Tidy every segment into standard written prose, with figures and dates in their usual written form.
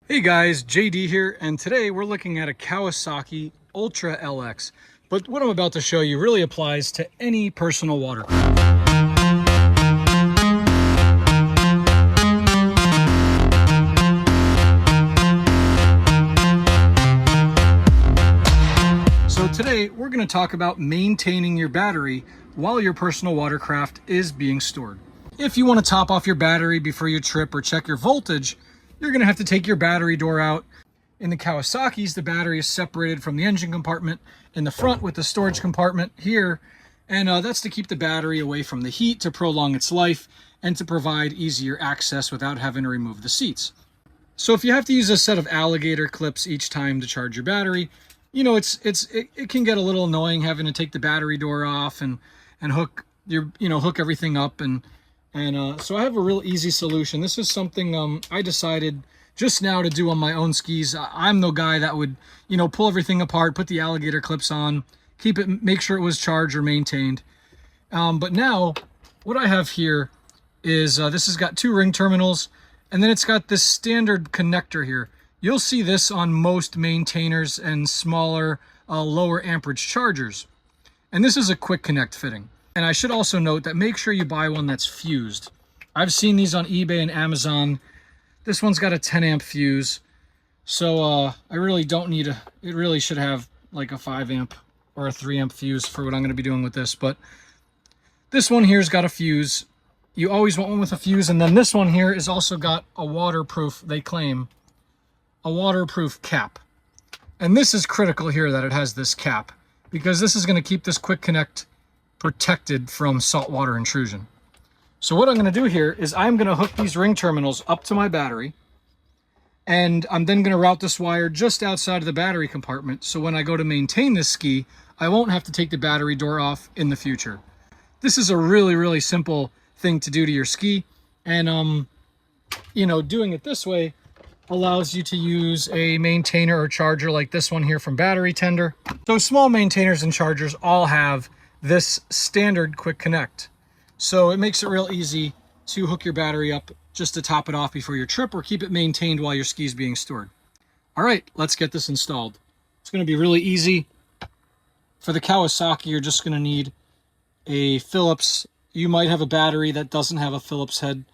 Hey guys, JD here, and today we're looking at a Kawasaki Ultra LX. But what I'm about to show you really applies to any personal watercraft. So today we're going to talk about maintaining your battery while your personal watercraft is being stored. If you want to top off your battery before you trip or check your voltage, you're going to have to take your battery door out. In the Kawasaki's, the battery is separated from the engine compartment in the front with the storage compartment here. And that's to keep the battery away from the heat, to prolong its life, and to provide easier access without having to remove the seats. So if you have to use a set of alligator clips each time to charge your battery, you know, it can get a little annoying having to take the battery door off and hook hook everything up. So I have a real easy solution. This is something I decided just now to do on my own skis. I'm the guy that would, pull everything apart, put the alligator clips on, keep it, make sure it was charged or maintained. But now what I have here is this has got two ring terminals, and then it's got this standard connector here. You'll see this on most maintainers and smaller, lower amperage chargers. And this is a quick connect fitting. And I should also note that make sure you buy one that's fused. I've seen these on eBay and Amazon. This one's got a 10 amp fuse. So I really don't need it really should have like a 5 amp or a 3 amp fuse for what I'm going to be doing with this. But this one here's got a fuse. You always want one with a fuse. And then this one here is also got a waterproof, they claim, a waterproof cap. And this is critical here that it has this cap, because this is going to keep this quick connect protected from saltwater intrusion. So what I'm going to do here is I'm going to hook these ring terminals up to my battery, and I'm then going to route this wire just outside of the battery compartment, so when I go to maintain this ski, I won't have to take the battery door off in the future. This is a really simple thing to do to your ski, and doing it this way allows you to use a maintainer or charger like this one here from Battery Tender. So small maintainers and chargers all have this standard quick connect. So it makes it real easy to hook your battery up just to top it off before your trip, or keep it maintained while your ski is being stored. All right, let's get this installed. It's going to be really easy. For the Kawasaki, you're just going to need a Phillips. You might have a battery that doesn't have a Phillips head.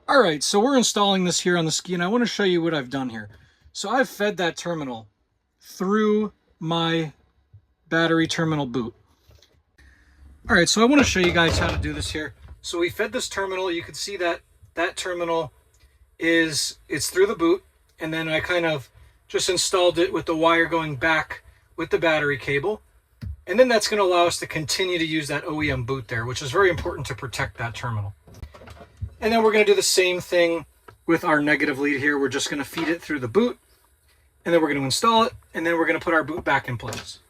All right, so we're installing this here on the ski, and I want to show you what I've done here. So I've fed that terminal through my battery terminal boot. All right, so I want to show you guys how to do this here. So we fed this terminal. You can see that that terminal it's through the boot, and then I kind of just installed it with the wire going back with the battery cable. And then that's going to allow us to continue to use that OEM boot there, which is very important to protect that terminal. And then we're going to do the same thing with our negative lead here. We're just going to feed it through the boot, and then we're going to install it, and then we're going to put our boot back in place.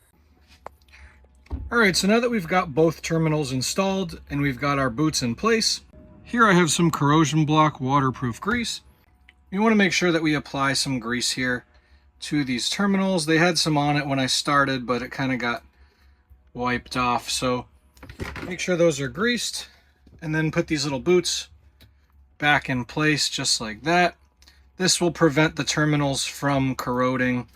All right, so now that we've got both terminals installed and we've got our boots in place, here I have some corrosion block waterproof grease. You want to make sure that we apply some grease here to these terminals. They had some on it when I started, but it kind of got wiped off. So make sure those are greased, and then put these little boots back in place just like that. This will prevent the terminals from corroding.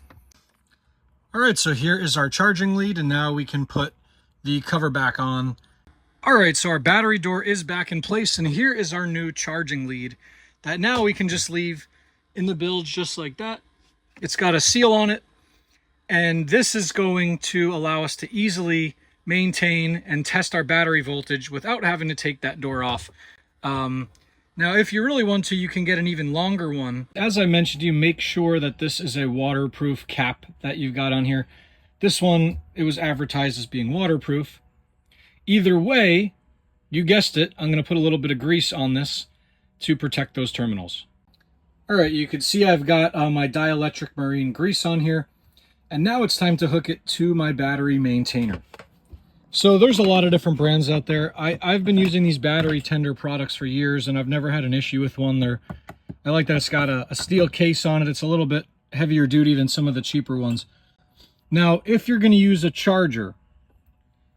All right, so here is our charging lead, and now we can put the cover back on. All right, so our battery door is back in place, and here is our new charging lead that now we can just leave in the bilge just like that. It's got a seal on it, and this is going to allow us to easily maintain and test our battery voltage without having to take that door off. Now, if you really want to, you can get an even longer one. As I mentioned to you, make sure that this is a waterproof cap that you've got on here. This one, it was advertised as being waterproof. Either way, you guessed it, I'm going to put a little bit of grease on this to protect those terminals. All right, you can see I've got my dielectric marine grease on here. And now it's time to hook it to my battery maintainer. So there's a lot of different brands out there. I've been using these Battery Tender products for years, and I've never had an issue with one. I like that it's got a steel case on it. It's a little bit heavier duty than some of the cheaper ones. Now, if you're going to use a charger,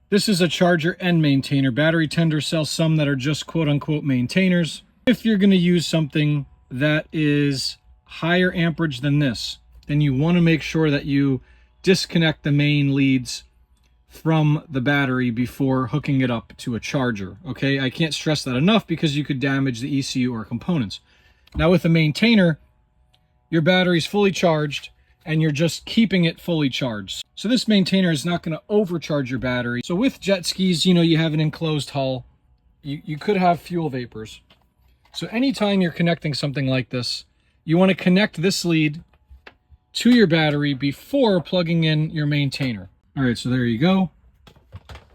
this is a charger and maintainer. Battery Tender sells some that are just quote-unquote maintainers. If you're going to use something that is higher amperage than this, then you want to make sure that you disconnect the main leads from the battery before hooking it up to a charger. Okay, I can't stress that enough because you could damage the ECU or components. Now with the maintainer, your battery's fully charged and you're just keeping it fully charged. So this maintainer is not going to overcharge your battery. So with jet skis, you know, you have an enclosed hull. You could have fuel vapors. So anytime you're connecting something like this, you want to connect this lead to your battery before plugging in your maintainer. All right, so there you go.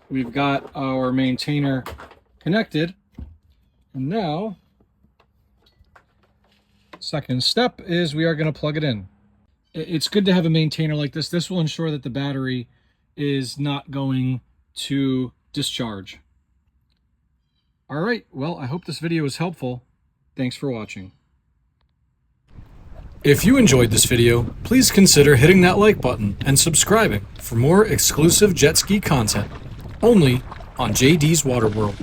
We've got our maintainer connected. And now, second step is we are going to plug it in. It's good to have a maintainer like this. This will ensure that the battery is not going to discharge. All right, well, I hope this video was helpful. Thanks for watching. If you enjoyed this video, please consider hitting that like button and subscribing for more exclusive jet ski content, only on JD's Water World.